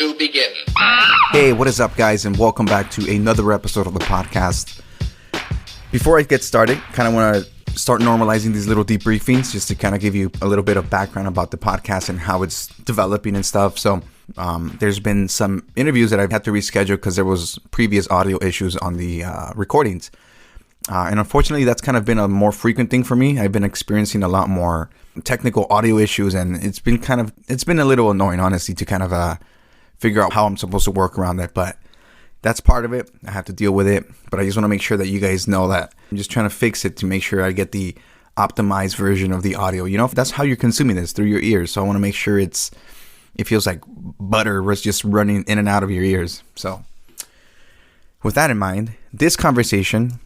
to begin. Hey, what is up, guys, and welcome back to another episode of the podcast. Before I get started, kind of want to start normalizing these little debriefings just to kind of give you a little bit of background about the podcast and how it's developing and stuff. So there's been some interviews that I've had to reschedule because there was previous audio issues on the recordings. And unfortunately, that's kind of been a more frequent thing for me. I've been experiencing a lot more technical audio issues, and it's been a little annoying, honestly, to kind of figure out how I'm supposed to work around that. But that's part of it. I have to deal with it. But I just want to make sure that you guys know that I'm just trying to fix it to make sure I get the optimized version of the audio. You know, that's how you're consuming this, through your ears. So I want to make sure it feels like butter was just running in and out of your ears. So with that in mind, this conversation,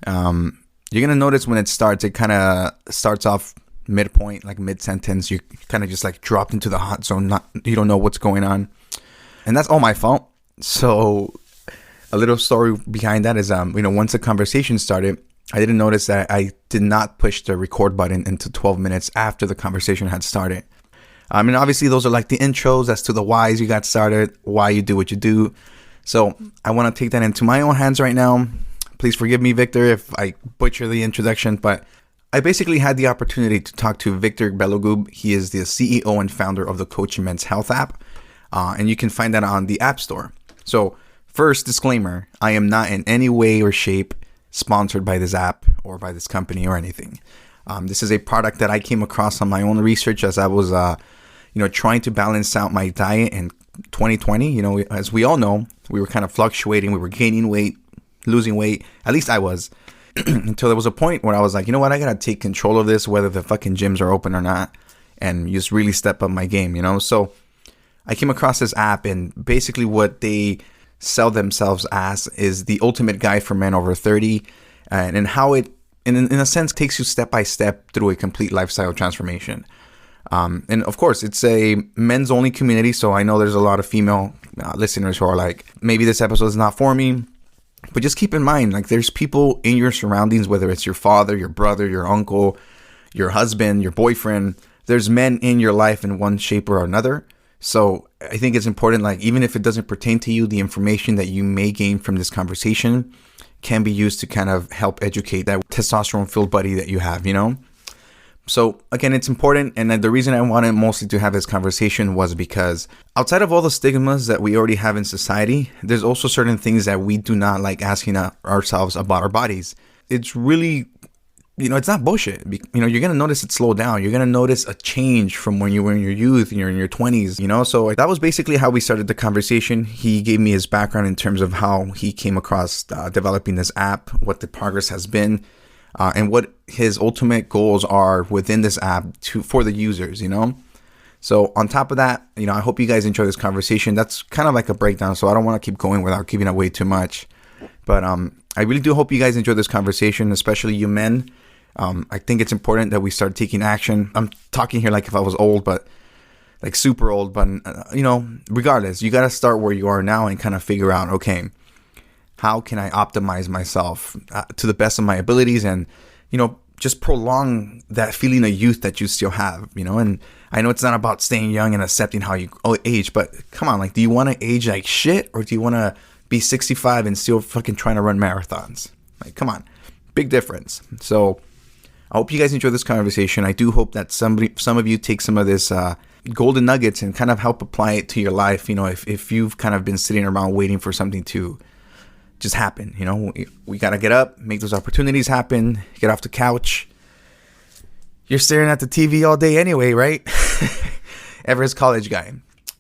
you're gonna notice when it starts, it kind of starts off midpoint, like mid-sentence. You kind of just like dropped into the hot zone. You don't know what's going on, and that's all my fault. So a little story behind that is, once the conversation started, I didn't notice that I did not push the record button until 12 minutes after the conversation had started. And obviously those are like the intros as to the whys you got started, why you do what you do. So I want to take that into my own hands right now. Please forgive me, Victor, if I butcher the introduction, but I basically had the opportunity to talk to Victor Belogub. He is the CEO and founder of the Coaching Men's Health app, and you can find that on the App Store. So first disclaimer, I am not in any way or shape sponsored by this app or by this company or anything. This is a product that I came across on my own research as I was, trying to balance out my diet in 2020. As we all know, we were kind of fluctuating. We were gaining weight, losing weight. At least I was. Until there was a point where I was like, you know what? I got to take control of this, whether the fucking gyms are open or not, and just really step up my game, So I came across this app, and basically what they sell themselves as is the ultimate guide for men over 30, and how it, in a sense, takes you step by step through a complete lifestyle transformation. And of course, it's a men's only community, so I know there's a lot of female listeners who are like, maybe this episode is not for me. But just keep in mind, like, there's people in your surroundings, whether it's your father, your brother, your uncle, your husband, your boyfriend. There's men in your life in one shape or another. So I think it's important, like, even if it doesn't pertain to you, the information that you may gain from this conversation can be used to kind of help educate that testosterone-filled buddy that you have, So again, it's important. And the reason I wanted mostly to have this conversation was because outside of all the stigmas that we already have in society, there's also certain things that we do not like asking ourselves about our bodies. It's really, it's not bullshit. You're going to notice it slow down. You're going to notice a change from when you were in your youth, you're in your 20s, So that was basically how we started the conversation. He gave me his background in terms of how he came across developing this app, what the progress has been. And what his ultimate goals are within this app for the users, So on top of that, I hope you guys enjoy this conversation. That's kind of like a breakdown, so I don't want to keep going without giving away too much. But I really do hope you guys enjoy this conversation, especially you men. I think it's important that we start taking action. I'm talking here like if I was old, but like super old. But, regardless, you got to start where you are now and kind of figure out, okay, how can I optimize myself to the best of my abilities and, just prolong that feeling of youth that you still have, And I know it's not about staying young and accepting how you age, but come on, like, do you want to age like shit, or do you want to be 65 and still fucking trying to run marathons? Like, come on, big difference. So I hope you guys enjoy this conversation. I do hope that some of you take some of this golden nuggets and kind of help apply it to your life. If you've kind of been sitting around waiting for something to just happen, we got to get up, make those opportunities happen, get off the couch. You're staring at the TV all day anyway, right? Everett's college guy.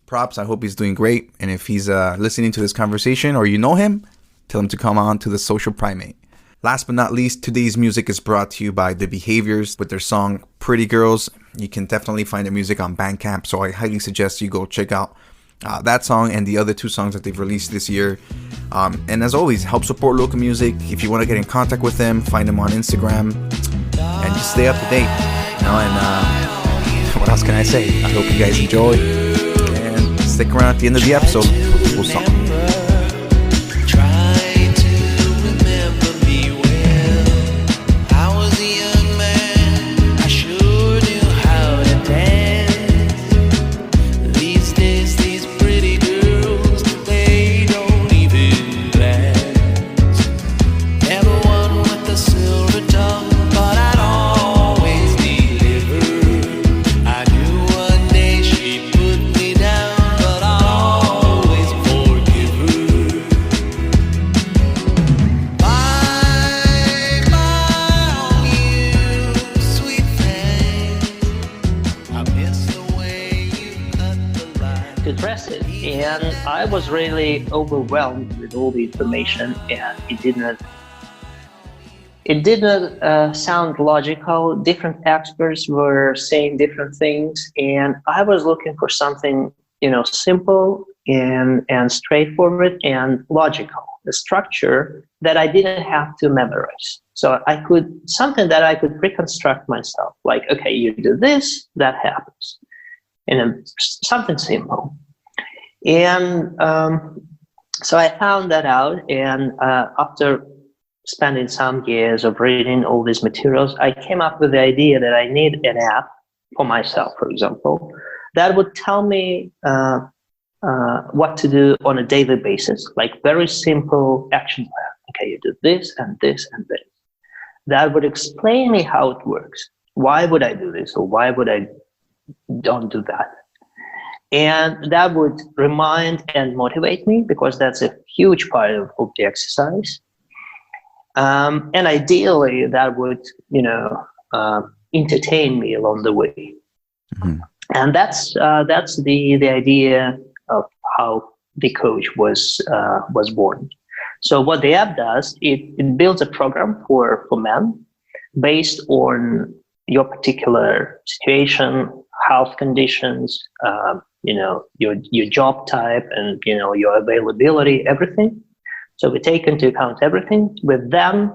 Props. I hope he's doing great. And if he's listening to this conversation, or you know him, tell him to come on to the Social Primate. Last but not least, today's music is brought to you by The Behaviors with their song Pretty Girls. You can definitely find the music on Bandcamp, so I highly suggest you go check out that song and the other two songs that they've released this year. And as always, help support local music. If you want to get in contact with them, find them on Instagram and just stay up to date. And what else can I say? I hope you guys enjoy and stick around at the end of the episode. We'll talk. These days, these pretty girls address it. And I was really overwhelmed with all the information, and it didn't sound logical. Different experts were saying different things, and I was looking for something, simple and straightforward and logical, a structure that I didn't have to memorize. So something that I could reconstruct myself, like, okay, you do this, that happens. Something simple. And so I found that out, and after spending some years of reading all these materials, I came up with the idea that I need an app for myself, for example, that would tell me what to do on a daily basis, like very simple action plan. Okay, you do this and this and this. That would explain me how it works. Why would I do this, or why would I don't do that? And that would remind and motivate me, because that's a huge part of the exercise. And ideally, that would, entertain me along the way. Mm-hmm. And that's the idea of how the coach was born. So what the app does, it builds a program for men based on your particular situation, health conditions, your job type, and your availability, everything. So we take into account everything. We then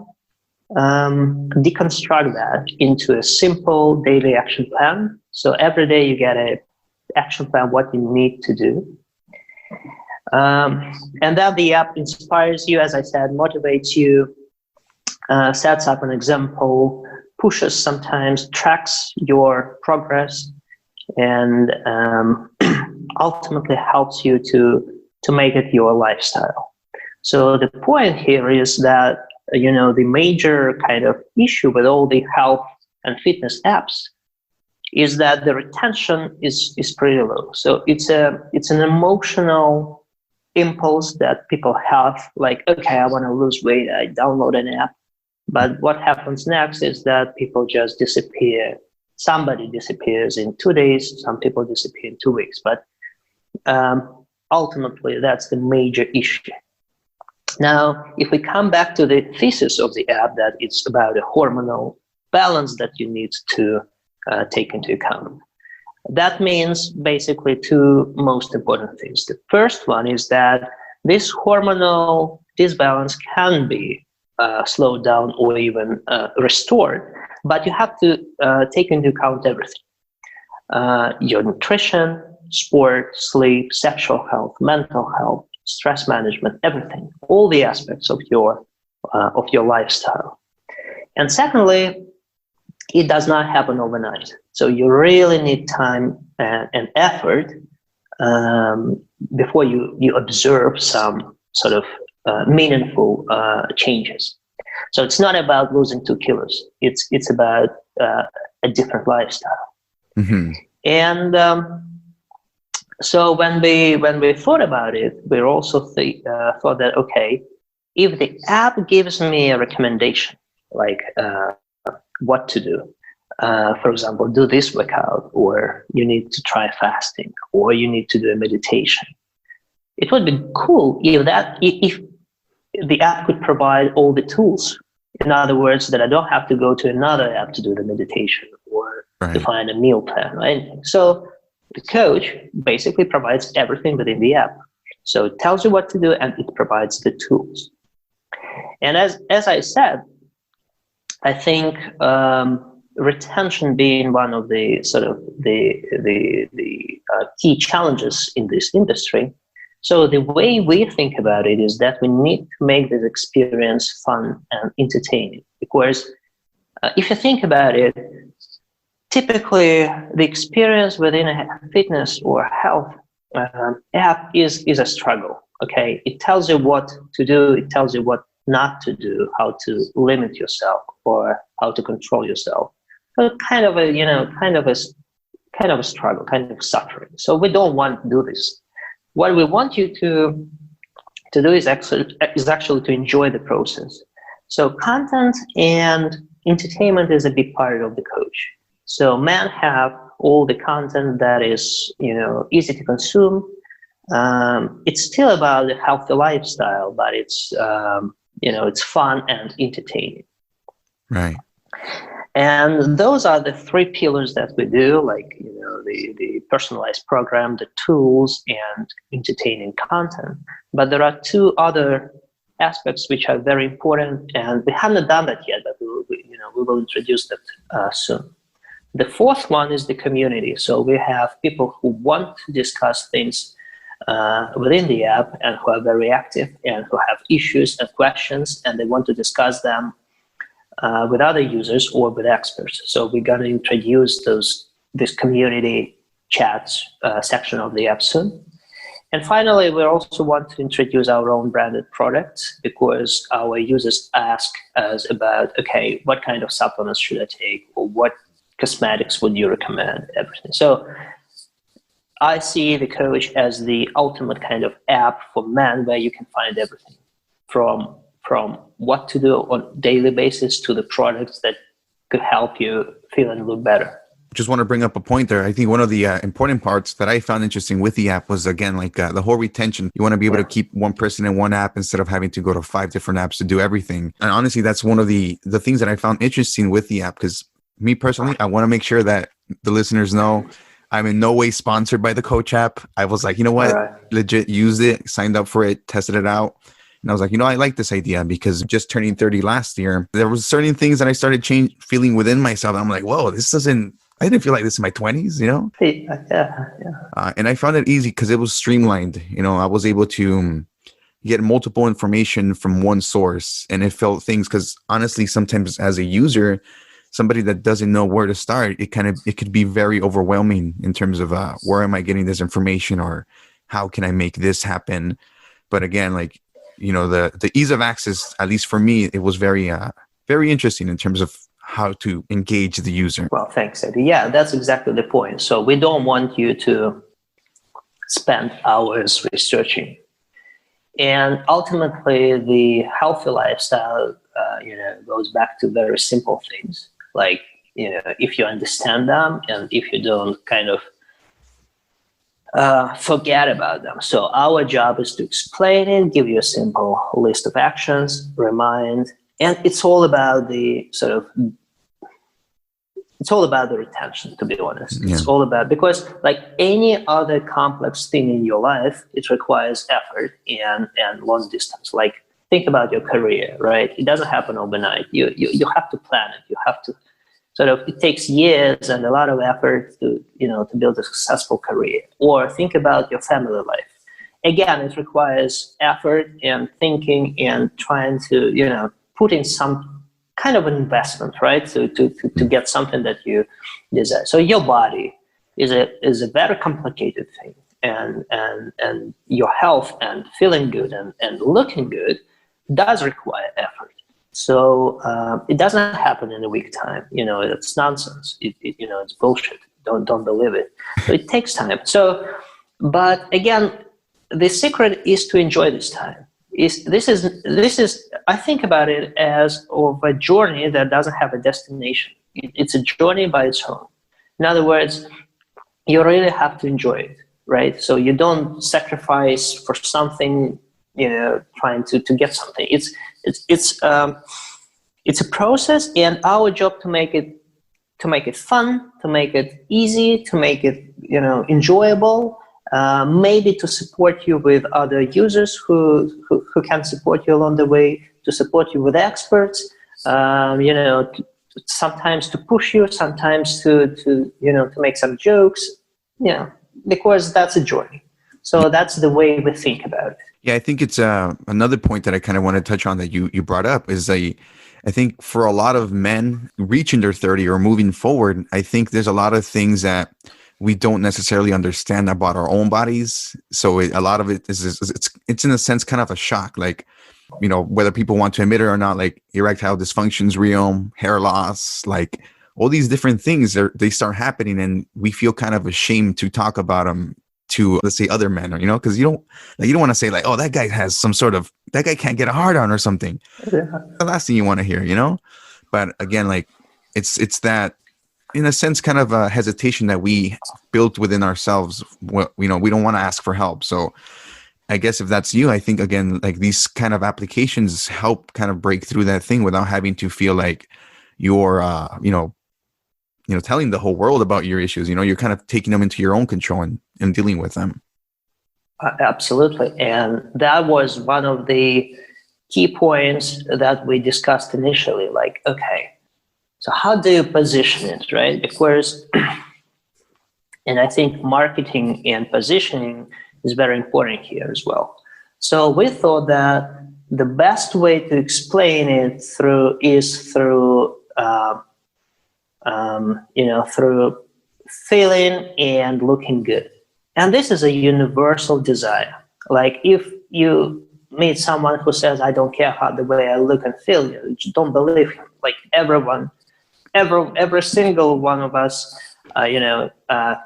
deconstruct that into a simple daily action plan. So every day you get an action plan, what you need to do. And then the app inspires you, as I said, motivates you, sets up an example, pushes sometimes, tracks your progress, and ultimately helps you to make it your lifestyle. So the point here is that, the major kind of issue with all the health and fitness apps is that the retention is pretty low. So it's an emotional impulse that people have, like, okay, I want to lose weight, I download an app. But what happens next is that people just disappear. Somebody disappears in 2 days, some people disappear in 2 weeks. But ultimately, that's the major issue. Now, if we come back to the thesis of the app, that it's about a hormonal balance that you need to take into account. That means basically two most important things. The first one is that this hormonal disbalance can be slowed down or even restored, but you have to take into account everything. Your nutrition, sport, sleep, sexual health, mental health, stress management, everything, all the aspects of your lifestyle. And secondly, it does not happen overnight. So you really need time and effort before you observe some sort of meaningful changes. So it's not about losing 2 kilos. It's about a different lifestyle. Mm-hmm. And so when we thought about it, we also thought that, okay, if the app gives me a recommendation, like what to do, for example, do this workout, or you need to try fasting, or you need to do a meditation, it would be cool if the app could provide all the tools. In other words, that I don't have to go to another app to do the meditation or to find a meal plan, right? So the coach basically provides everything within the app. So it tells you what to do, and it provides the tools. And as I said, I think retention being one of the sort of the key challenges in this industry. So the way we think about it is that we need to make this experience fun and entertaining. Because if you think about it, typically the experience within a fitness or health app is a struggle. Okay, it tells you what to do, it tells you what not to do, how to limit yourself, or how to control yourself. So kind of a struggle, kind of suffering. So we don't want to do this. What we want you to do is actually to enjoy the process. So content and entertainment is a big part of the coach. So men have all the content that is, easy to consume, It's still about a healthy lifestyle, but it's fun and entertaining. Right. And those are the three pillars that we do, like, the personalized program, the tools, and entertaining content. But there are two other aspects which are very important, and we haven't done that yet, but we will introduce that soon. The fourth one is the community. So we have people who want to discuss things within the app and who are very active and who have issues and questions, and they want to discuss them with other users or with experts. So we're going to introduce this community chats section of the app soon. And finally, we also want to introduce our own branded products, because our users ask us about, okay, what kind of supplements should I take, or what cosmetics would you recommend, everything. So I see the coach as the ultimate kind of app for men, where you can find everything from what to do on a daily basis to the products that could help you feel and look better. Just want to bring up a point there. I think one of the important parts that I found interesting with the app was, again, like the whole retention. You want to be able to keep one person in one app instead of having to go to 5 different apps to do everything. And honestly, that's one of the things that I found interesting with the app, because me personally, I want to make sure that the listeners know I'm in no way sponsored by the Coach app. I was like, you know what, legit used it, signed up for it, tested it out. And I was like, I like this idea, because just turning 30 last year, there was certain things that I started feeling within myself. I'm like, whoa, I didn't feel like this in my 20s, Yeah. And I found it easy because it was streamlined. I was able to get multiple information from one source, and it felt things, because honestly, sometimes as a user, somebody that doesn't know where to start, it could be very overwhelming in terms of where am I getting this information, or how can I make this happen? But again, like, the ease of access, at least for me, it was very, very interesting in terms of how to engage the user. Well, thanks, Eddie. Yeah, that's exactly the point. So we don't want you to spend hours researching. And ultimately, the healthy lifestyle, goes back to very simple things. Like, if you understand them and if you don't kind of forget about them. So our job is to explain it, give you a simple list of actions, remind, and it's all about the retention, to be honest. Yeah. It's all about, because like any other complex thing in your life, it requires effort and long distance. Like, think about your career, right? It doesn't happen overnight. You have to plan it. You have to it takes years and a lot of effort to build a successful career. Or think about your family life. Again, it requires effort and thinking and trying to, put in some kind of an investment, right? To get something that you desire. So your body is a very complicated thing, and your health and feeling good and looking good does require effort. So it doesn't happen in a week time. It's nonsense. It's bullshit. Don't believe it. So it takes time. So, but again, the secret is to enjoy this time. This is I think about it as of a journey that doesn't have a destination. It's a journey by its own. In other words, you really have to enjoy it, right? So you don't sacrifice for something, trying to get something. It's a process, and our job to make it fun, to make it easy, to make it enjoyable. Maybe to support you with other users who can support you along the way, to support you with experts, sometimes to push you, sometimes to make some jokes, because that's a journey. So that's the way we think about it. Yeah, I think it's another point that I kind of want to touch on that you brought up is I think for a lot of men reaching their 30 or moving forward, I think there's a lot of things that we don't necessarily understand about our own bodies. So a lot of it is it's in a sense kind of a shock, like, whether people want to admit it or not, like erectile dysfunction's real, hair loss, like all these different things, they start happening, and we feel kind of ashamed to talk about them to, let's say, other men, because you don't want to say like, oh, that guy can't get a hard on or something. Yeah. The last thing you want to hear, But again, like it's that in a sense, kind of a hesitation that we built within ourselves. Well, we don't want to ask for help. So I guess if that's you, I think, again, like these kind of applications help kind of break through that thing without having to feel like you're, telling the whole world about your issues. You're kind of taking them into your own control and dealing with them. Absolutely. And that was one of the key points that we discussed initially. Like, okay, so how do you position it, right? Because, and I think marketing and positioning is very important here as well. So we thought that the best way to explain it through feeling and looking good. And this is a universal desire. Like if you meet someone who says, I don't care how the way I look and feel, you don't believe him. Like every single one of us,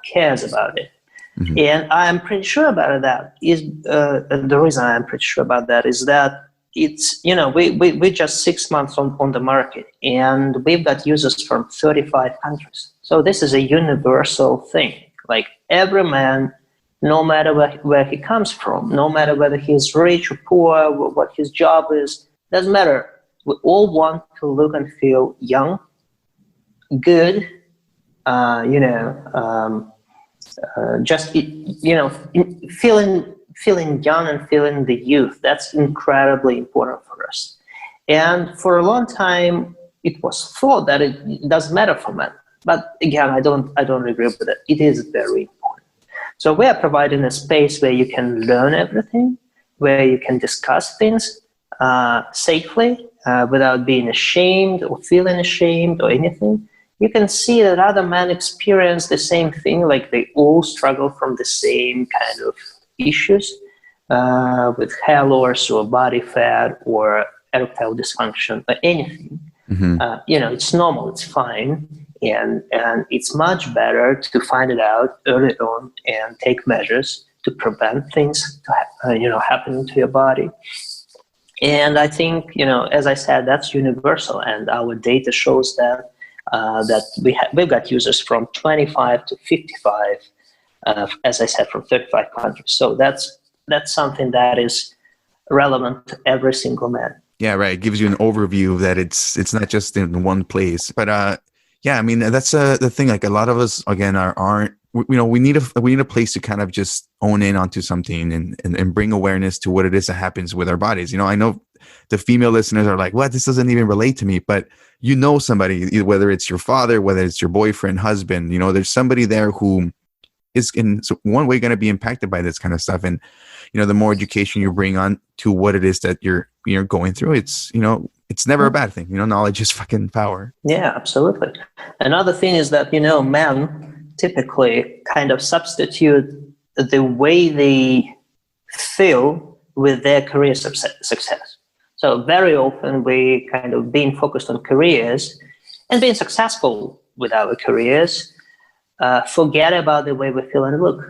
cares about it. Mm-hmm. And I'm pretty sure about that is the reason I'm pretty sure about that is that it's, we're just 6 months on the market and we've got users from 35 countries. So this is a universal thing. Like every man, no matter where he comes from, no matter whether he's rich or poor, what his job is, doesn't matter. We all want to look and feel young, good, feeling young and feeling the youth. That's incredibly important for us. And for a long time, it was thought that it doesn't matter for men. But again, I don't agree with it. It is very important. So we are providing a space where you can learn everything, where you can discuss things safely without being ashamed or feeling ashamed or anything. You can see that other men experience the same thing, like they all struggle from the same kind of issues with hair loss or body fat or erectile dysfunction or anything. Mm-hmm. It's normal, it's fine. And it's much better to find it out early on and take measures to prevent things to happening to your body. And I think, as I said, that's universal. And our data shows that we've got users from 25 to 55, as I said, from 35 countries. So that's something that is relevant to every single man. Yeah, right. It gives you an overview that it's not just in one place. But yeah, I mean, that's the thing. Like a lot of us, again, aren't. We need a place to kind of just own in onto something and bring awareness to what it is that happens with our bodies. I know the female listeners are like, "What? This doesn't even relate to me." But somebody, whether it's your father, whether it's your boyfriend, husband, there's somebody there who is in one way going to be impacted by this kind of stuff. And the more education you bring on to what it is that you're going through, it's never a bad thing. Knowledge is fucking power. Yeah, absolutely. Another thing is that men typically kind of substitute the way they feel with their career success. So very often we kind of being focused on careers and being successful with our careers, forget about the way we feel and look.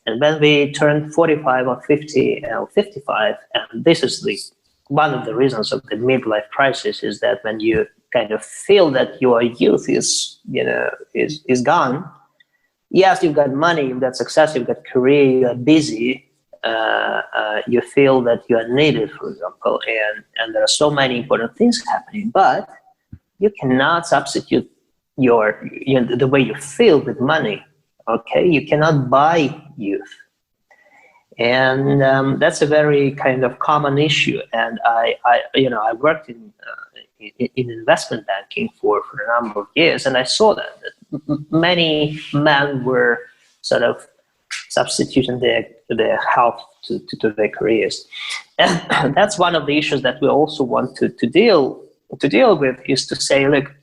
And when we turn 45 or 50 or 55, and this is one of the reasons of the midlife crisis is that when you kind of feel that your youth is gone, yes, you've got money, you've got success, you've got career, you are busy, you feel that you are needed, for example, and there are so many important things happening, but you cannot substitute the way you feel with money. Okay, you cannot buy youth. And that's a very kind of common issue. And I worked in investment banking for a number of years, and I saw that many men were sort of substituting their health to their careers. And that's one of the issues that we also want to deal with, is to say, look,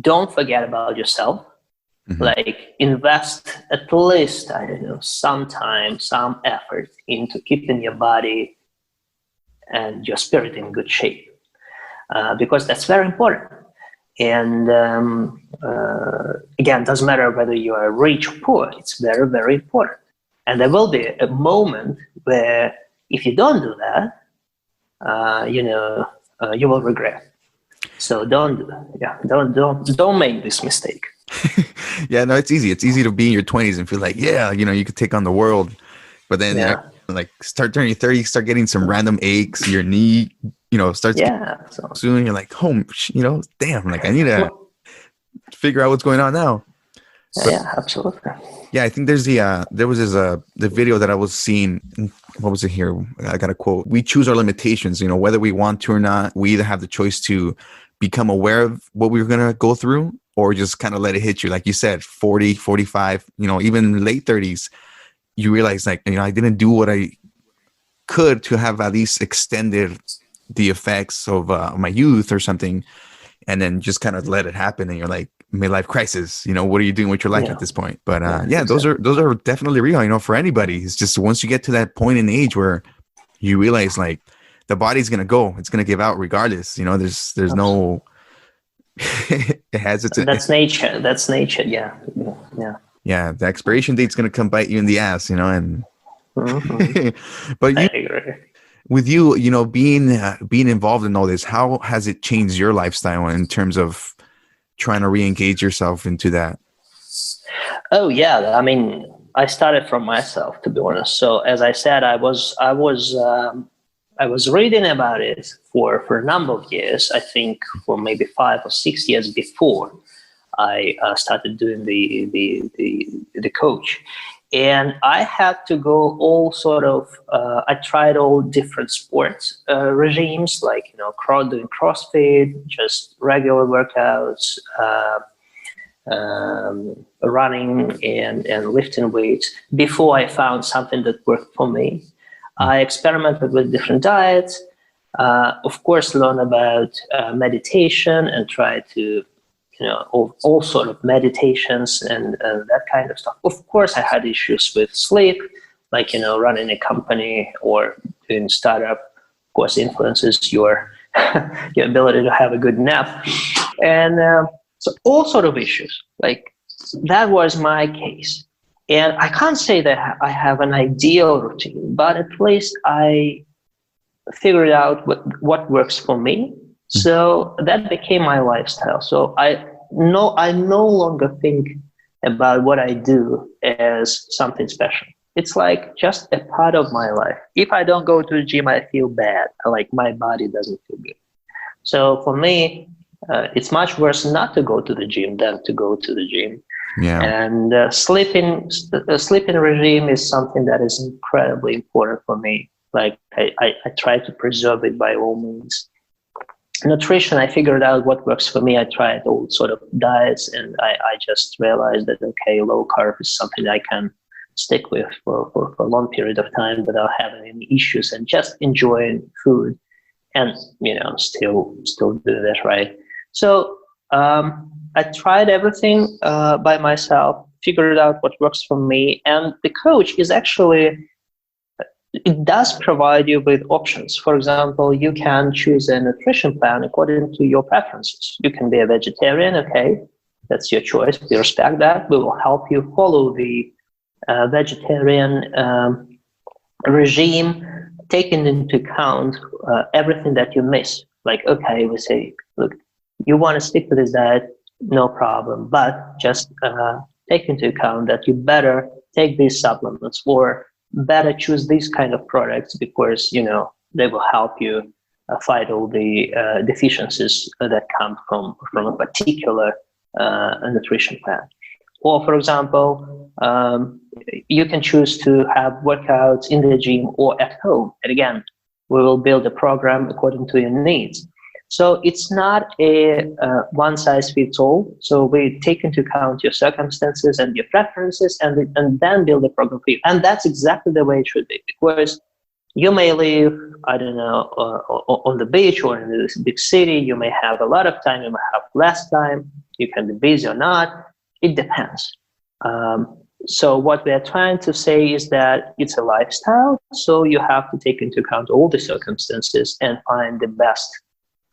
don't forget about yourself. Mm-hmm. Like invest at least, some time, some effort into keeping your body and your spirit in good shape, because that's very important. And again, it doesn't matter whether you are rich or poor, it's very, very important. And there will be a moment where if you don't do that, you will regret. So don't make this mistake. Yeah, no, it's easy. It's easy to be in your 20s and feel like, yeah, you could take on the world. But then like start turning 30, start getting some random aches, your knee, starts soon. You're like, damn, like I need to figure out what's going on now. But, yeah, absolutely. Yeah, I think there's the video that I was seeing. What was it here? I got a quote. We choose our limitations, whether we want to or not. We either have the choice to become aware of what we're going to go through or just kind of let it hit you. Like you said, 40, 45, even late 30s, you realize like, I didn't do what I could to have at least extended the effects of my youth or something. And then just kind of let it happen. And you're like, midlife crisis, what are you doing with your life at this point? But those are definitely real, for anybody. It's just once you get to that point in age where you realize like the body's going to go, it's going to give out regardless. There's no, it has its, that's nature. Yeah. Yeah. The expiration date's going to come bite you in the ass, and, but with you, being involved in all this, how has it changed your lifestyle in terms of trying to re-engage yourself into that? Oh yeah, I mean, I started from myself, to be honest. So as I said, I was reading about it for a number of years. I think for maybe 5 or 6 years before I started doing the coach. And I had to go all sort of, I tried all different sports regimes, like, doing CrossFit, just regular workouts, running and lifting weights before I found something that worked for me. I experimented with different diets, of course, learn about meditation and try to, all sort of meditations and that kind of stuff. Of course, I had issues with sleep, like, running a company or doing startup, of course, influences your your ability to have a good nap. And so all sort of issues, like that was my case. And I can't say that I have an ideal routine, but at least I figured out what works for me. So that became my lifestyle. So I no longer think about what I do as something special. It's like just a part of my life. If I don't go to the gym, I feel bad. Like my body doesn't feel good. So for me, it's much worse not to go to the gym than to go to the gym. Yeah. And sleeping regime is something that is incredibly important for me. Like I try to preserve it by all means. Nutrition, I figured out what works for me. I tried all sort of diets, and I just realized that, okay, low carb is something I can stick with for a long period of time without having any issues and just enjoying food and, still do that, right? So I tried everything by myself, figured out what works for me. And the coach is actually, it does provide you with options. For example, you can choose a nutrition plan according to your preferences. You can be a vegetarian, okay, that's your choice. We respect that. We will help you follow the vegetarian regime, taking into account everything that you miss. Like, okay, we say, look, you want to stick to this diet, no problem, but just take into account that you better take these supplements or better choose these kind of products because, they will help you fight all the deficiencies that come from a particular nutrition plan. Or, for example, you can choose to have workouts in the gym or at home. And again, we will build a program according to your needs. So it's not a one-size-fits-all. So we take into account your circumstances and your preferences and then build a program for you. And that's exactly the way it should be, because you may live, I don't know, on the beach or in this big city. You may have a lot of time, you may have less time. You can be busy or not. It depends. So what we are trying to say is that it's a lifestyle. So you have to take into account all the circumstances and find the best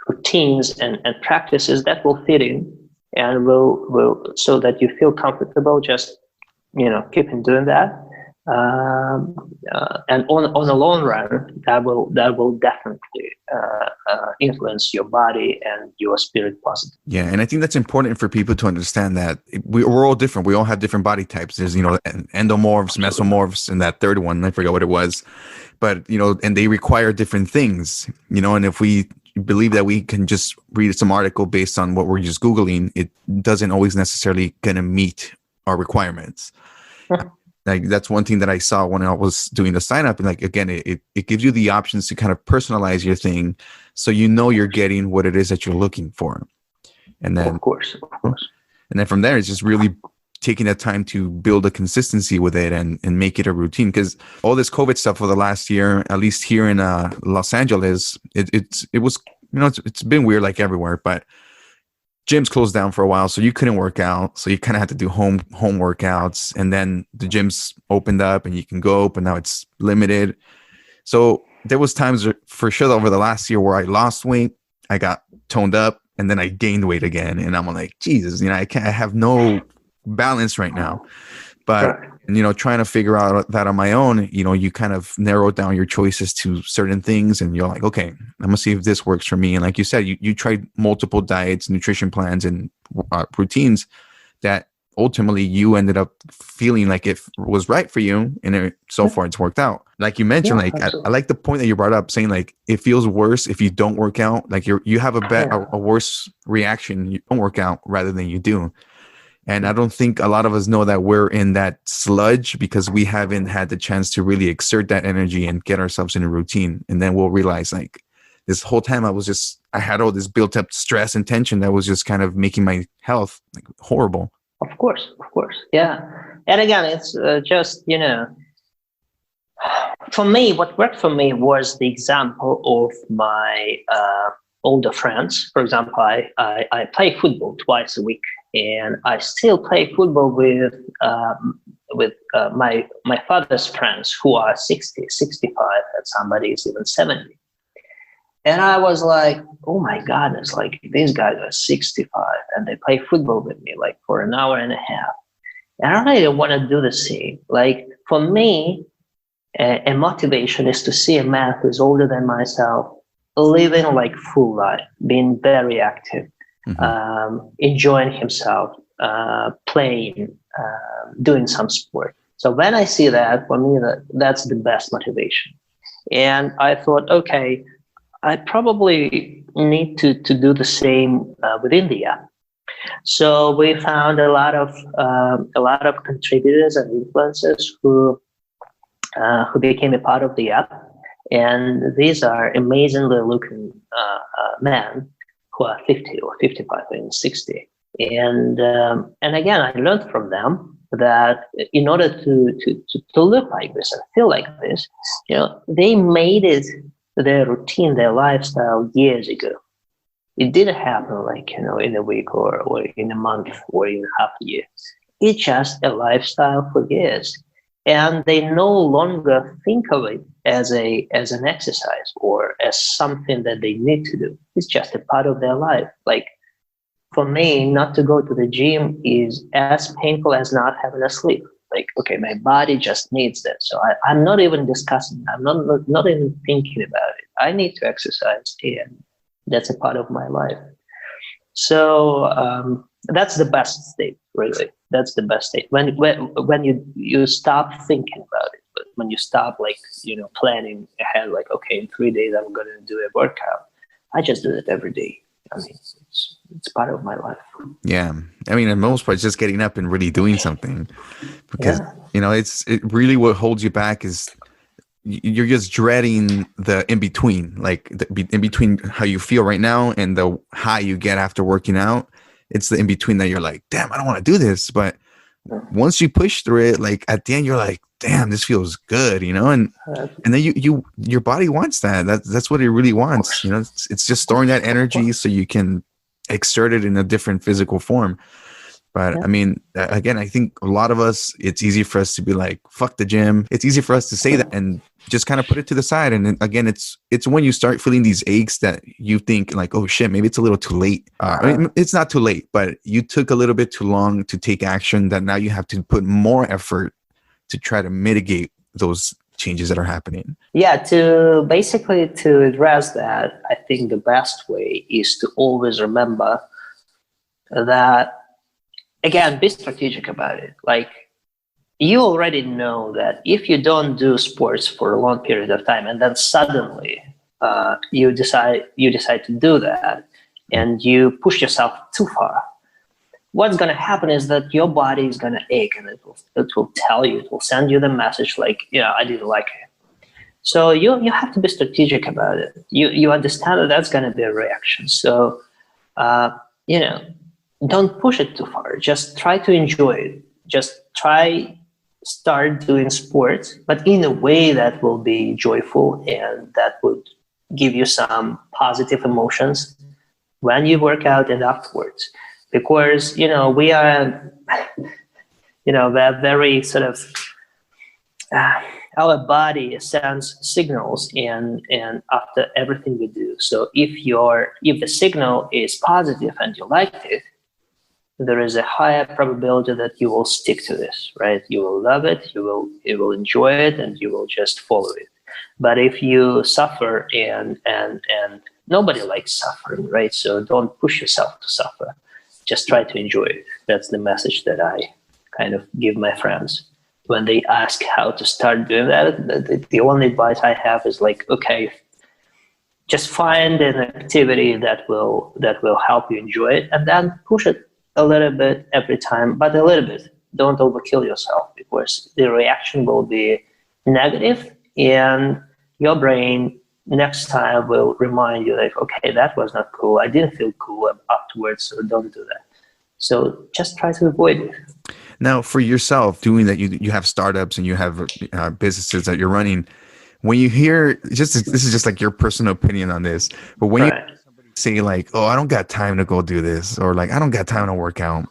routines and practices that will fit in and will so that you feel comfortable just keeping doing that, and on the long run that will definitely influence your body and your spirit positive. Yeah, and I think that's important for people to understand that we're all different. We all have different body types. There's, endomorphs, mesomorphs, and that third one, I forgot what it was. But, and they require different things, and if we believe that we can just read some article based on what we're just Googling, it doesn't always necessarily going to meet our requirements. Like that's one thing that I saw when I was doing the sign up. And like, again, it gives you the options to kind of personalize your thing. So, you're getting what it is that you're looking for. And then, of course. And then from there, it's just really taking that time to build a consistency with it and make it a routine. Because all this COVID stuff for the last year, at least here in Los Angeles, it was, it's been weird like everywhere, but gyms closed down for a while, so you couldn't work out. So you kind of had to do home workouts. And then the gyms opened up and you can go, but now it's limited. So there was times for sure over the last year where I lost weight, I got toned up, and then I gained weight again. And I'm like, Jesus, I have no balance right now. But, trying to figure out that on my own, you kind of narrow down your choices to certain things, and you're like, okay, I'm going to see if this works for me. And like you said, you tried multiple diets, nutrition plans, and routines that ultimately you ended up feeling like it was right for you. And so far it's worked out. Like you mentioned, I like the point that you brought up, saying like, it feels worse if you don't work out. Like you have a worse reaction, you don't work out rather than you do. And I don't think a lot of us know that we're in that sludge because we haven't had the chance to really exert that energy and get ourselves in a routine. And then we'll realize like this whole time I had all this built up stress and tension that was just kind of making my health like horrible. Of course. Yeah. And again, it's just, for me, what worked for me was the example of my older friends. For example, I play football twice a week. And I still play football with my father's friends who are 60, 65, and somebody is even 70. And I was like, oh my goodness, like these guys are 65 and they play football with me like for an hour and a half. And I really want to do the same. Like for me, a motivation is to see a man who's older than myself living like full life, being very active. Enjoying himself, playing, doing some sport. So when I see that, for me, that's the best motivation. And I thought, okay, I probably need to do the same within the app. So we found a lot of contributors and influencers who became a part of the app, and these are amazingly looking men who are 50 or 55 and 60. And again, I learned from them that in order to look like this and feel like this, they made it their routine, their lifestyle years ago. It didn't happen like, in a week or in a month or in half a year. It's just a lifestyle for years. And they no longer think of it as an exercise or as something that they need to do. It's just a part of their life. Like for me, not to go to the gym is as painful as not having a sleep. Like, okay, my body just needs that. So I'm not even discussing. I'm not even thinking about it. I need to exercise, and that's a part of my life. So that's the best state, really. That's the best state when you stop thinking about it. But when you stop, like planning ahead, like okay, in 3 days I'm going to do a workout. I just do it every day. I mean, it's part of my life. Yeah, I mean, in most parts, just getting up and really doing something, because it really what holds you back is you're just dreading the in between, like in between how you feel right now and the high you get after working out. It's the in between that you're like, damn, I don't want to do this. But once you push through it, like at the end, you're like, damn, this feels good, and then your body wants that. That's what it really wants. It's just storing that energy so you can exert it in a different physical form. But I mean, again, I think a lot of us, it's easy for us to be like, fuck the gym. It's easy for us to say that and just kind of put it to the side. And then, again, it's when you start feeling these aches that you think like, oh shit, maybe it's a little too late. I mean, it's not too late, but you took a little bit too long to take action that now you have to put more effort to try to mitigate those changes that are happening? Yeah, to address that, I think the best way is to always remember that, again, be strategic about it. Like, you already know that if you don't do sports for a long period of time and then suddenly you decide to do that and you push yourself too far, what's going to happen is that your body is going to ache, and it will tell you, it will send you the message like, I didn't like it. So you have to be strategic about it. You understand that that's going to be a reaction. So, don't push it too far. Just try to enjoy it. Just start doing sports, but in a way that will be joyful and that would give you some positive emotions when you work out and afterwards. Because, we are, we're very sort of, our body sends signals and after everything we do. So if the signal is positive and you liked it, there is a higher probability that you will stick to this, right? You will love it, you will enjoy it, and you will just follow it. But if you suffer and nobody likes suffering, right? So don't push yourself to suffer. Just try to enjoy it. That's the message that I kind of give my friends when they ask how to start doing that. The only advice I have is like, okay, just find an activity that will help you enjoy it, and then push it a little bit every time, but a little bit. Don't overkill yourself, because the reaction will be negative, and your brain next time will remind you like, okay, that was not cool. I didn't feel cool afterwards, so don't do that. So just try to avoid it. Now, for yourself, doing that, you have startups and you have businesses that you're running. When you hear, this is just like your personal opinion on this, but when you say like, oh, I don't got time to go do this, or like, I don't got time to work out,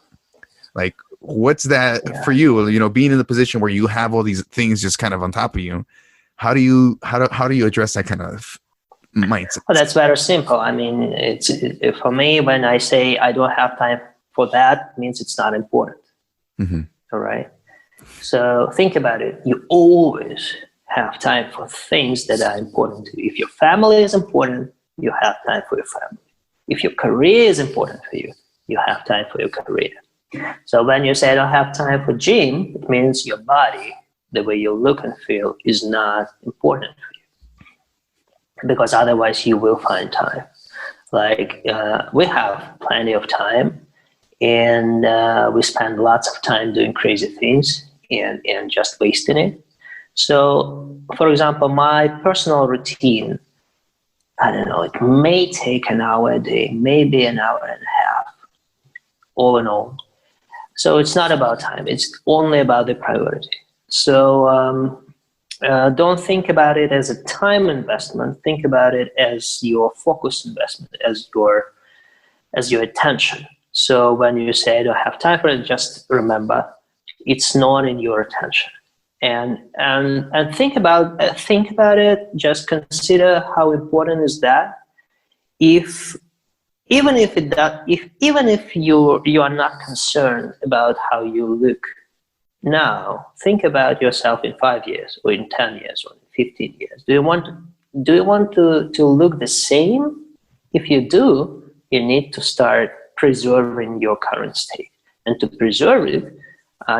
like, what's that for you? Being in the position where you have all these things just kind of on top of you, how do you address that kind of mindset? Well, that's very simple. I mean, it's for me, when I say I don't have time for that, it means it's not important. Mm-hmm. All right. So think about it. You always have time for things that are important to you. If your family is important, you have time for your family. If your career is important for you, you have time for your career. So when you say I don't have time for gym, it means your body, the way you look and feel, is not important for you. Because otherwise you will find time. Like we have plenty of time, and we spend lots of time doing crazy things and just wasting it. So, for example, my personal routine, I don't know, it may take an hour a day, maybe an hour and a half, all in all. So it's not about time. It's only about the priority. So don't think about it as a time investment. Think about it as your focus investment, as your attention. So when you say I don't have time for it, just remember it's not in your attention. And think about it. Just consider how important is that. Even if you are not concerned about how you look now, think about yourself in 5 years, or in 10 years, or in 15 years. Do you want to look the same? If you do, you need to start preserving your current state, and to preserve it,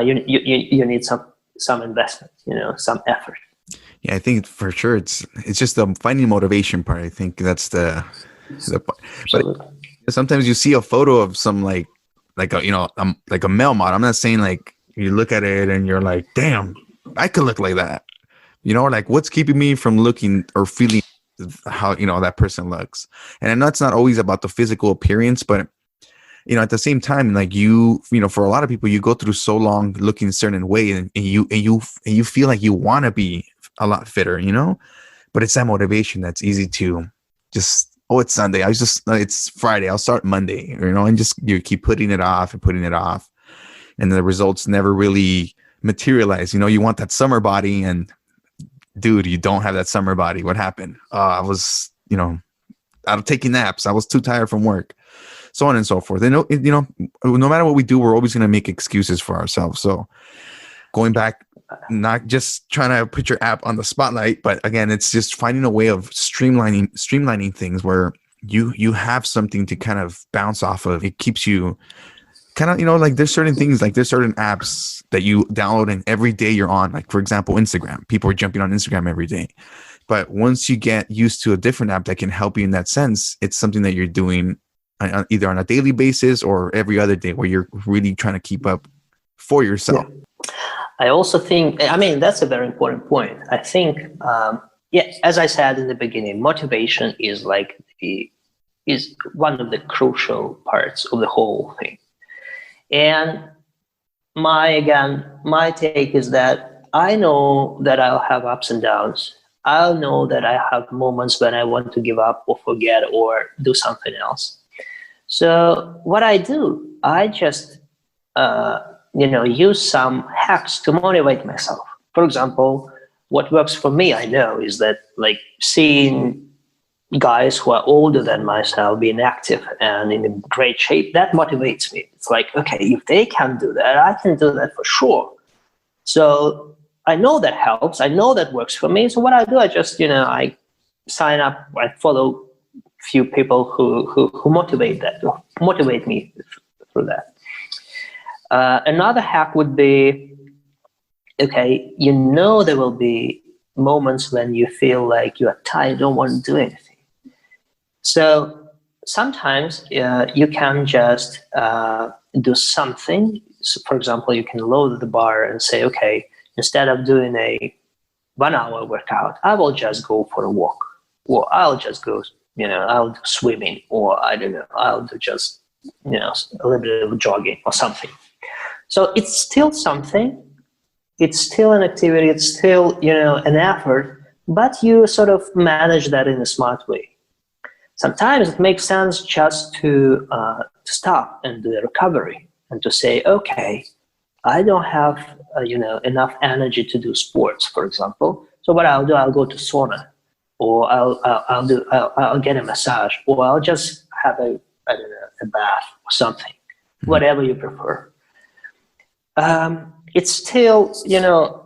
you need some investment, some effort. Yeah, I think for sure it's just the finding motivation part. I think that's the part. But sometimes you see a photo of some like a male model. I'm not saying like you look at it and you're like, damn, I could look like that. Like what's keeping me from looking or feeling how that person looks? And I know it's not always about the physical appearance, but at the same time, like for a lot of people, you go through so long looking a certain way, and you feel like you want to be a lot fitter, but it's that motivation that's easy to just, oh, it's Sunday, it's Friday, I'll start Monday, and just you keep putting it off, and the results never really materialize. You want that summer body, and dude, you don't have that summer body. What happened? I was, out of taking naps. I was too tired from work. So on and so forth. And no matter what we do, we're always going to make excuses for ourselves. So going back, not just trying to put your app on the spotlight, but again, it's just finding a way of streamlining things where you have something to kind of bounce off of. It keeps you kind of, like there's certain things, like there's certain apps that you download and every day you're on, like for example, Instagram. People are jumping on Instagram every day. But once you get used to a different app that can help you in that sense, it's something that you're doing either on a daily basis or every other day where you're really trying to keep up for yourself. Yeah. I also think, that's a very important point. I think, as I said in the beginning, motivation is is one of the crucial parts of the whole thing. And my take is that I know that I'll have ups and downs. I'll know that I have moments when I want to give up or forget or do something else. So what I do, I just, use some hacks to motivate myself. For example, what works for me, I know, is that like seeing guys who are older than myself being active and in great shape, that motivates me. It's like, okay, if they can do that, I can do that for sure. So I know that helps. I know that works for me. So what I do, I just, I sign up, I follow a few people who motivate me through that. Another hack would be, okay, there will be moments when you feel like you are tired, don't want to do anything. So sometimes you can just do something. So for example, you can load the bar and say, okay, instead of doing a 1 hour workout, I will just go for a walk, or I'll just go, I'll do swimming, or I don't know, I'll do just, a little bit of jogging or something. So it's still something, it's still an activity, it's still, an effort, but you sort of manage that in a smart way. Sometimes it makes sense just to stop and do a recovery and to say, okay, I don't have, enough energy to do sports, for example. So what I'll do, I'll go to sauna, or I'll get a massage, or I'll just have a bath or something, whatever you prefer. It's still,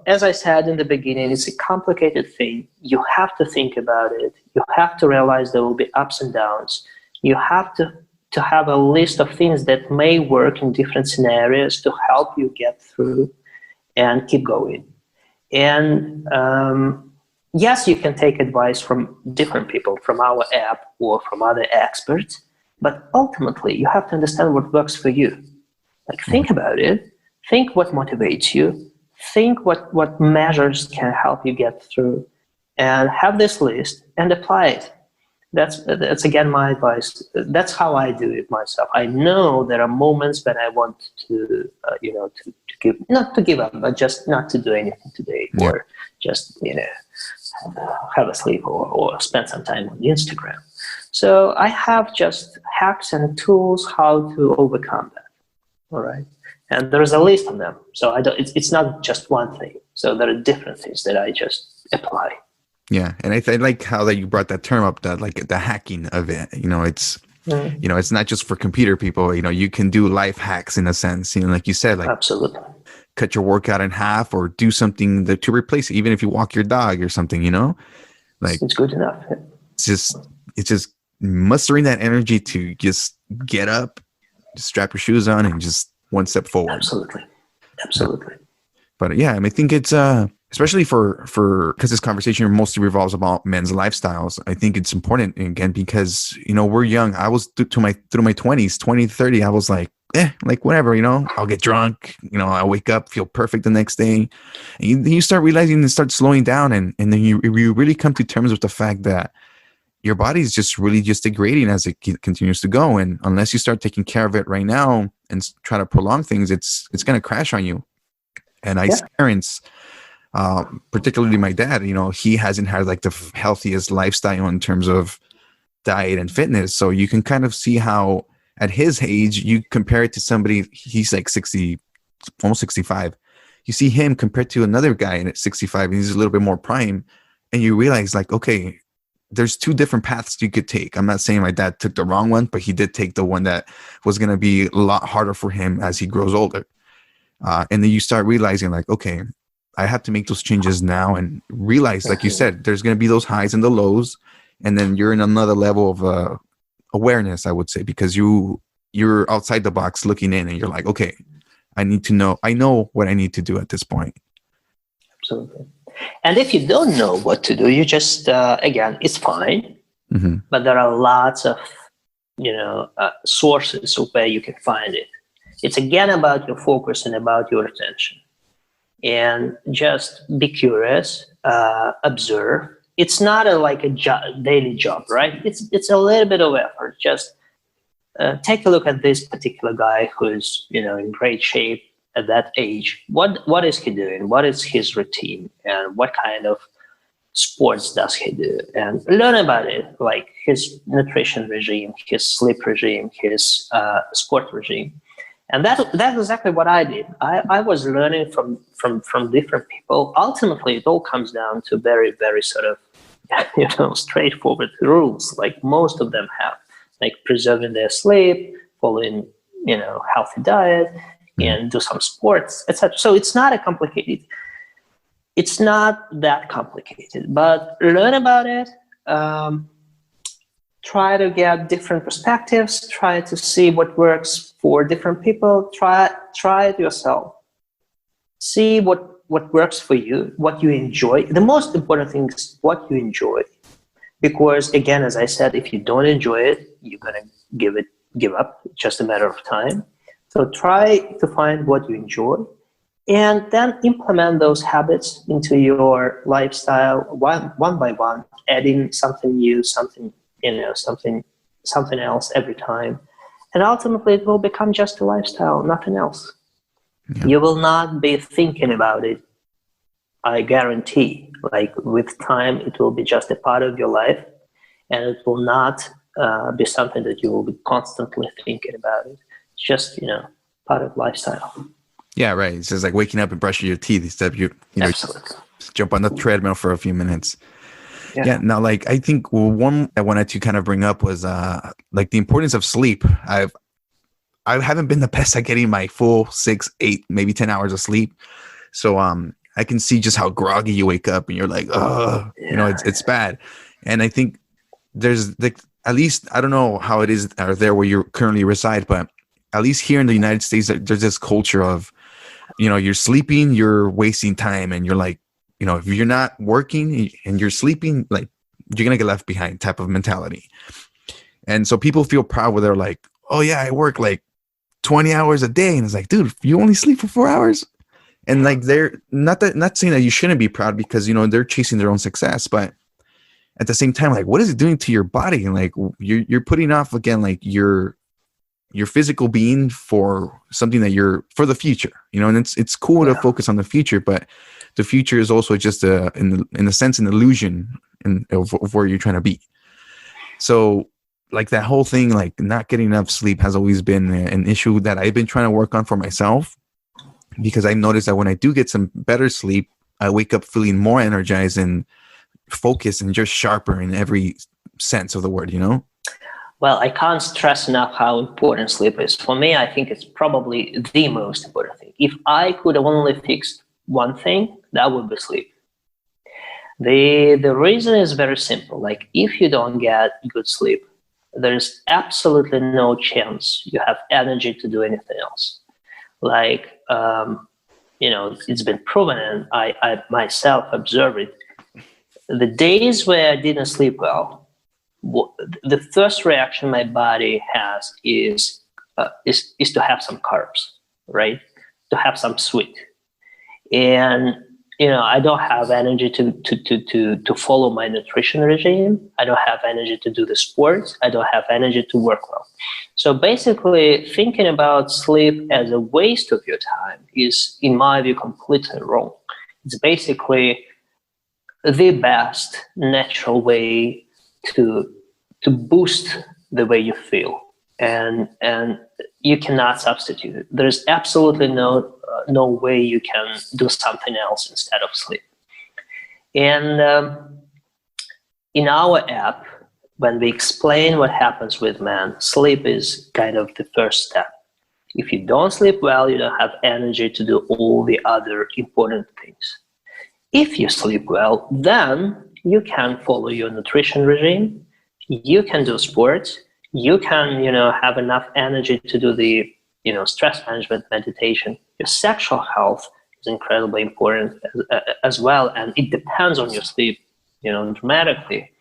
as I said in the beginning, it's a complicated thing. You have to think about it. You have to realize there will be ups and downs. You have to have a list of things that may work in different scenarios to help you get through and keep going. And yes, you can take advice from different people, from our app or from other experts, but ultimately you have to understand what works for you. Like, think about it. Think what motivates you. Think what measures can help you get through, and have this list and apply it. That's again my advice. That's how I do it myself. I know there are moments when I want to, not to give up, but just not to do anything today, or just, have a sleep or spend some time on Instagram. So I have just hacks and tools how to overcome that. All right. And there's a list of them. So it's not just one thing. So there are different things that I just apply. Yeah. And I like how that you brought that term up, that like the hacking of it. It's, it's not just for computer people. You can do life hacks in a sense, like you said, like absolutely cut your workout in half or do something to replace it. Even if you walk your dog or something, like it's good enough. It's just mustering that energy to just get up, just strap your shoes on and just one step forward. Absolutely. But yeah, I think it's especially for because this conversation mostly revolves about men's lifestyles. I think it's important again because we're young. I was through my 20s, 20, 30. I was like, like whatever, I'll get drunk. I'll wake up, feel perfect the next day. And you start realizing and start slowing down, and then you really come to terms with the fact that your body is just really just degrading as it continues to go. And unless you start taking care of it right now and try to prolong things, it's going to crash on you. And I see parents, particularly my dad, he hasn't had like the healthiest lifestyle in terms of diet and fitness. So you can kind of see how at his age, you compare it to somebody, he's like 60, almost 65. You see him compared to another guy at 65 and he's a little bit more prime. And you realize like, okay, there's two different paths you could take. I'm not saying my dad took the wrong one, but he did take the one that was going to be a lot harder for him as he grows older. And then you start realizing like, okay, I have to make those changes now, and realize, like you said, there's going to be those highs and the lows. And then you're in another level of awareness, I would say, because you're outside the box looking in, and you're like, okay, I know what I need to do at this point. Absolutely. And if you don't know what to do, you just, again, it's fine. Mm-hmm. But there are lots of, sources of where you can find it. It's again about your focus and about your attention. And just be curious, observe. It's not like a daily job, right? It's a little bit of effort. Just take a look at this particular guy who's, in great shape at that age. What is he doing? What is his routine? And what kind of sports does he do? And learn about it, like his nutrition regime, his sleep regime, his sport regime. And that's exactly what I did. I was learning from different people. Ultimately, it all comes down to very, very sort of, straightforward rules, like most of them have, like preserving their sleep, following, healthy diet, and do some sports, etc. So it's not that complicated, but learn about it. Try to get different perspectives. Try to see what works for different people. Try it yourself. See what works for you, what you enjoy. The most important thing is what you enjoy, because again, as I said, if you don't enjoy it, you're gonna give up. It's just a matter of time. So try to find what you enjoy, and then implement those habits into your lifestyle one by one, adding something new, something else every time. And ultimately it will become just a lifestyle, nothing else. Yeah. You will not be thinking about it, I guarantee. Like with time, it will be just a part of your life, and it will not be something that you will be constantly thinking about it. It's just, part of lifestyle. Yeah, right. It's just like waking up and brushing your teeth instead of you jump on the treadmill for a few minutes. Yeah. Now, like, I think one I wanted to kind of bring up was like the importance of sleep. I haven't been the best at getting my full 6, 8, maybe 10 hours of sleep. So I can see just how groggy you wake up and you're like, oh, it's bad. And I think there's at least, I don't know how it is there where you currently reside, but at least here in the United States, there's this culture of, you're sleeping, you're wasting time, and you're like, if you're not working and you're sleeping, like you're going to get left behind type of mentality. And so people feel proud where they're like, oh yeah, I work like 20 hours a day. And it's like, dude, you only sleep for 4 hours. And like, they're not saying that you shouldn't be proud, because, they're chasing their own success, but at the same time, like, what is it doing to your body? And like, you're putting off again, like your physical being for something that you're for the future, and it's cool to focus on the future, but the future is also just in a sense, an illusion of where you're trying to be. So like that whole thing, like not getting enough sleep has always been an issue that I've been trying to work on for myself, because I noticed that when I do get some better sleep, I wake up feeling more energized and focused and just sharper in every sense of the word, Well, I can't stress enough how important sleep is. For me, I think it's probably the most important thing. If I could only fix one thing, that would be sleep. The reason is very simple. Like, if you don't get good sleep, there's absolutely no chance you have energy to do anything else. Like, it's been proven, and I myself observe it. The days where I didn't sleep well, the first reaction my body has is to have some carbs, right? To have some sweet. And I don't have energy to follow my nutrition regime. I don't have energy to do the sports. I don't have energy to work well. So basically, thinking about sleep as a waste of your time is, in my view, completely wrong. It's basically the best natural way to boost the way you feel, and you cannot substitute it. There's absolutely no way you can do something else instead of sleep. And in our app, when we explain what happens with man, sleep is kind of the first step. If you don't sleep well, you don't have energy to do all the other important things. If you sleep well, then you can follow your nutrition regime, you can do sports, you can, have enough energy to do the, stress management, meditation. Your sexual health is incredibly important as well, and it depends on your sleep, dramatically.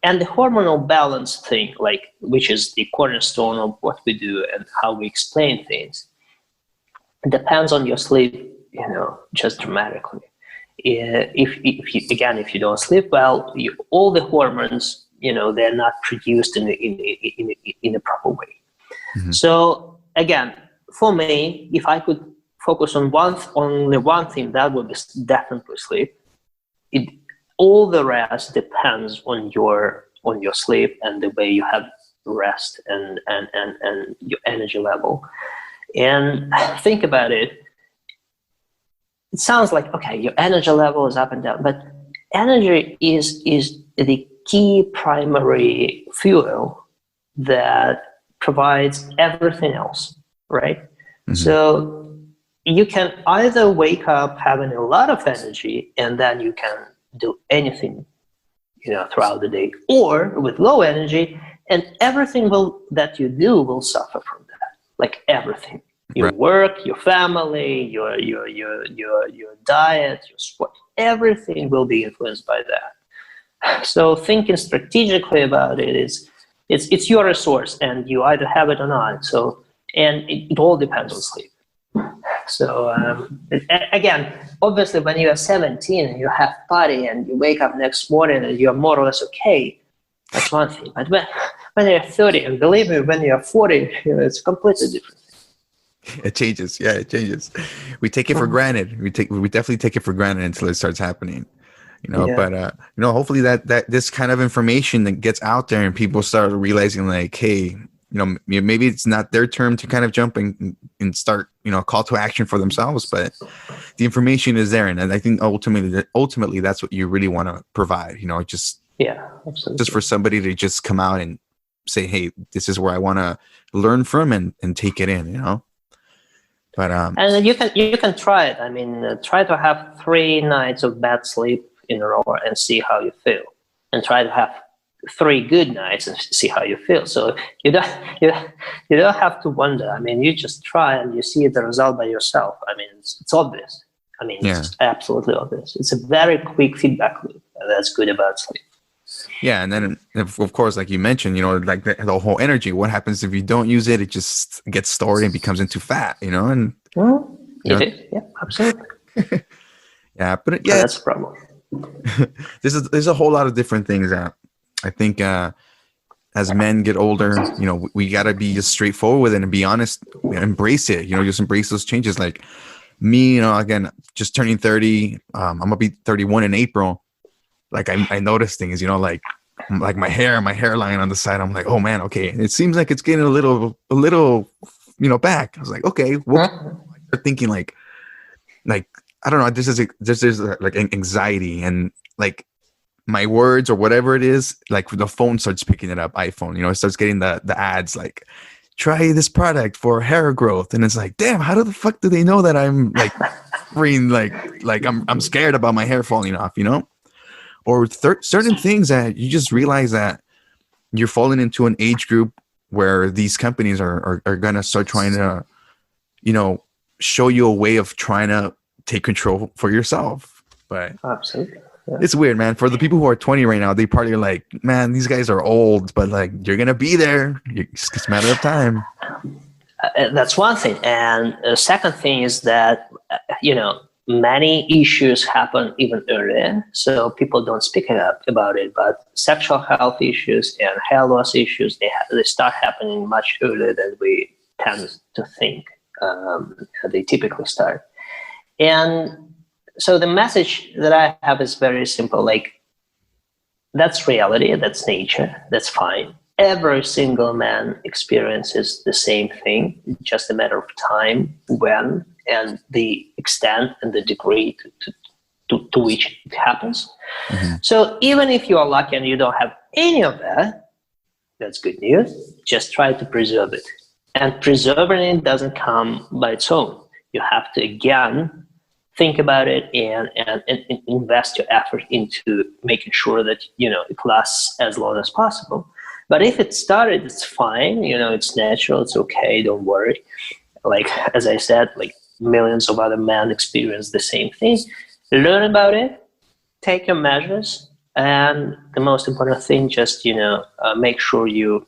And the hormonal balance thing, which is the cornerstone of what we do and how we explain things, it depends on your sleep, just dramatically. If you don't sleep well, all the hormones, they're not produced in a proper way. Mm-hmm. So again, for me, if I could focus on only one thing, that would be definitely sleep. All the rest depends on your sleep and the way you have rest and your energy level. And think about it. It sounds like, okay, your energy level is up and down, but energy is the key primary fuel that provides everything else, right? Mm-hmm. So you can either wake up having a lot of energy and then you can do anything, throughout the day, or with low energy and everything that you do will suffer from that, like everything. Your work, your family, your diet, your sport, everything will be influenced by that. So thinking strategically about it it's your resource, and you either have it or not. So, and it all depends on sleep. So again, obviously, when you are 17 and you have party and you wake up next morning and you're more or less okay, that's one thing. But when you're 30, and believe me, when you're 40, it's completely different. It changes. Yeah, it changes. We take it for granted. We definitely take it for granted until it starts happening. But hopefully that this kind of information that gets out there and people start realizing like, hey, maybe it's not their turn to kind of jump and start, call to action for themselves, but the information is there. And I think ultimately that's what you really want to provide, absolutely. Just for somebody to just come out and say, hey, this is where I want to learn from and take it in, But and you can try it. I mean, try to have 3 nights of bad sleep in a row and see how you feel, and try to have 3 good nights and see how you feel. So you don't have to wonder. I mean, you just try and you see the result by yourself. I mean, it's obvious. I mean, It's absolutely obvious. It's a very quick feedback loop, and that's good about sleep. Yeah, and then of course, like you mentioned, like the whole energy. What happens if you don't use it? It just gets stored and becomes into fat, and yeah, absolutely. Yeah, but So that's a problem. There's a whole lot of different things that I think as men get older, we gotta be just straightforward with it and be honest, embrace it. Just embrace those changes. Like me, again, just turning 30. I'm gonna be 31 in April. Like I notice things, like my hairline on the side. I'm like, oh man, okay. It seems like it's getting a little, back. I was like, okay. Well, I'm thinking like I don't know. This is like anxiety and like my words or whatever it is. Like the phone starts picking it up. iPhone, it starts getting the ads like, try this product for hair growth, and it's like, damn, how the fuck do they know that I'm like, I'm scared about my hair falling off, Or certain things that you just realize that you're falling into an age group where these companies are going to start trying to, show you a way of trying to take control for yourself. But absolutely, yeah. It's weird, man. For the people who are 20 right now, they probably are like, man, these guys are old, but like, you're going to be there. It's a matter of time. That's one thing. And the second thing is that, many issues happen even earlier, so people don't speak about it. But sexual health issues and hair loss issues, they start happening much earlier than we tend to think. They typically start. And so the message that I have is very simple. Like, that's reality, that's nature, that's fine. Every single man experiences the same thing, just a matter of time, when, and the extent and the degree to which it happens. Mm-hmm. So even if you are lucky and you don't have any of that, that's good news. Just try to preserve it. And preserving it doesn't come by its own. You have to, again, think about it and invest your effort into making sure that, it lasts as long as possible. But if it started, it's fine. It's natural. It's okay. Don't worry. Like, as I said, like millions of other men experience the same thing. Learn about it, take your measures, and the most important thing, just, make sure you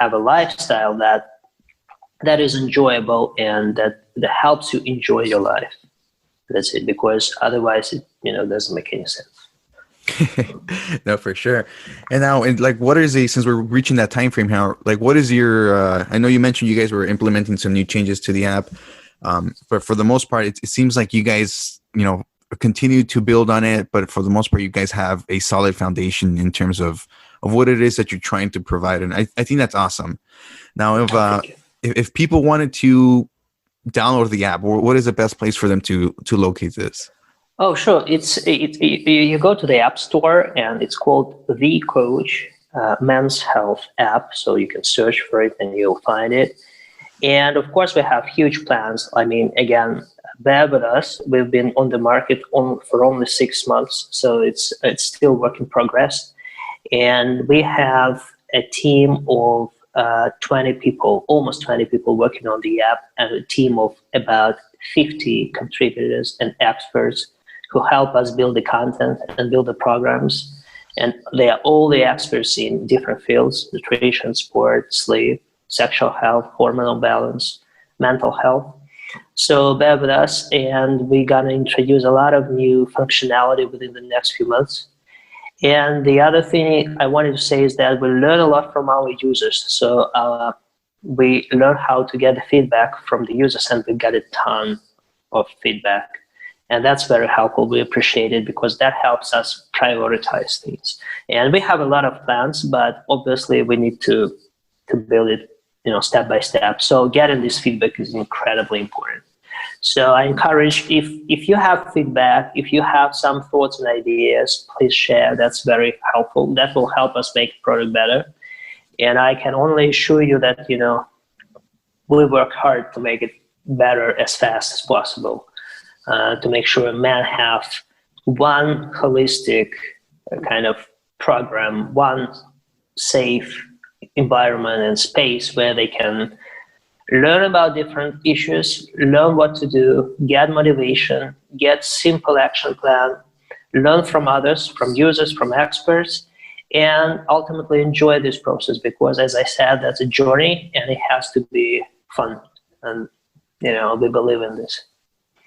have a lifestyle that is enjoyable and that helps you enjoy your life. That's it, because otherwise it doesn't make any sense. No, for sure. And now, since we're reaching that time frame now, like, what is your I know you mentioned you guys were implementing some new changes to the app, but for the most part it seems like you guys continue to build on it, but for the most part you guys have a solid foundation in terms of what it is that you're trying to provide, and I think that's awesome. Now, if people wanted to download the app, what is the best place for them to locate this? Oh, sure. You go to the App Store, and it's called The Coach Men's Health app. So you can search for it and you'll find it. And of course, we have huge plans. I mean, again, bear with us. We've been on the market for only 6 months, so it's still work in progress. And we have a team of 20 people, almost 20 people working on the app, and a team of about 50 contributors and experts who help us build the content and build the programs. And they are all the experts in different fields: nutrition, sport, sleep, sexual health, hormonal balance, mental health. So bear with us, and we're going to introduce a lot of new functionality within the next few months. And the other thing I wanted to say is that we learn a lot from our users. So we learn how to get the feedback from the users, and we got a ton of feedback. And that's very helpful. We appreciate it because that helps us prioritize things. And we have a lot of plans, but obviously we need to build it, step by step. So getting this feedback is incredibly important. So I encourage, if you have feedback, if you have some thoughts and ideas, please share. That's very helpful. That will help us make the product better. And I can only assure you that, we work hard to make it better as fast as possible, to make sure men have one holistic kind of program, one safe environment and space where they can learn about different issues, learn what to do, get motivation, get simple action plan, learn from others, from users, from experts, and ultimately enjoy this process, because, as I said, that's a journey and it has to be fun. And, we believe in this.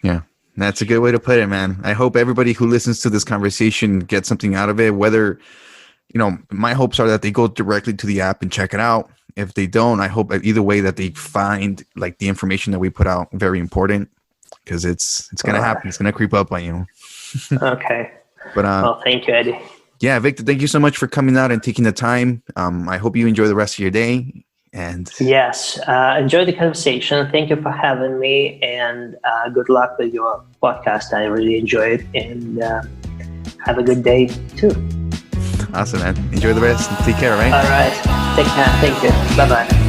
Yeah, that's a good way to put it, man. I hope everybody who listens to this conversation gets something out of it. Whether, my hopes are that they go directly to the app and check it out. If they don't, I hope either way that they find like the information that we put out very important, because it's going to happen. It's going to creep up on you. Okay. But well, thank you, Eddie. Yeah, Victor, thank you so much for coming out and taking the time. I hope you enjoy the rest of your day. And yes, enjoy the conversation. Thank you for having me, and good luck with your podcast. I really enjoyed it, and have a good day too. Awesome, man. Enjoy the rest and take care, right? All right. Take care. Thank you. Bye-bye.